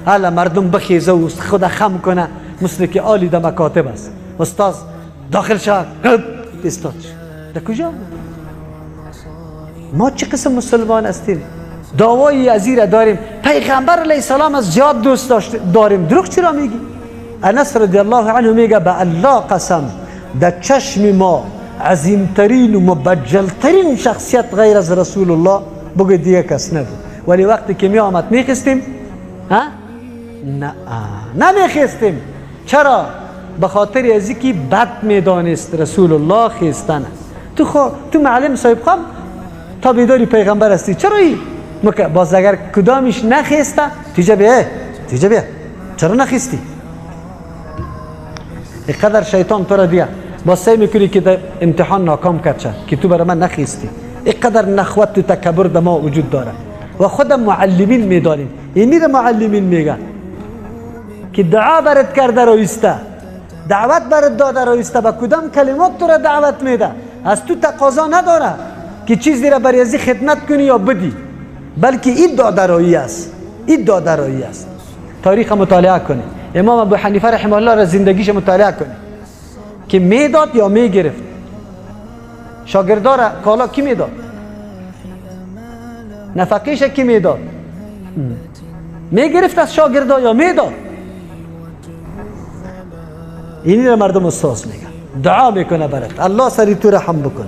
حالا مردم بخیزه و خود خم کنه، مثل که آلی در مکاتب است. استاد داخل شد استاد در کجا بود؟ ما چه قسم مسلمان هستیم؟ دعوایی ازیر داریم، پیغمبر علیه السلام از زیاد دوست داریم، دروغ چرا میگی؟ انس رضی الله عنه میگه به الله قسم در چشم ما عظیمترین و مبجلترین شخصیت غیر از رسول الله بگه دیگه کس نبود، ولی وقتی که می آمد میخستیم؟ نه نمیخستیم. چرا؟ به خاطر ازی که بد میدانست رسول الله خستن. تو معلم صاحب خام تابعداری پیغمبر هستی، چرا این؟ باز اگر کدامش نخسته تیجه بیا چرا نخستی؟ اینقدر شیطان تو را دیگه با سعی میکنی که در امتحان ناکام کرد شد که تو برای من نخستی. اینقدر نخوت و تکبر در ما وجود داره و خود معلمین میدانیم. اینی را معلمین میگن که دعا برات کرده رایسته، دعوت برات داده رایسته، با کدام کلمات تو را دعوت میده، از تو تقاضا نداره که چیزی را برای ازی خدمت کنی یا بدی، بلکه این دادرایی است. این دادرایی است. تاریخ مطالعه کنی، امام ابو حنیفه رحمه الله را زندگیش مطالعه کنی که میداد یا میگرفت. شاگردا را کالا کی میداد؟ نفقیش کی میداد؟ میگرفت از شاگردا یا میداد؟ اینی را مردم استاذ میگن. دعا میکنه برات الله سری تو رحم بکنه.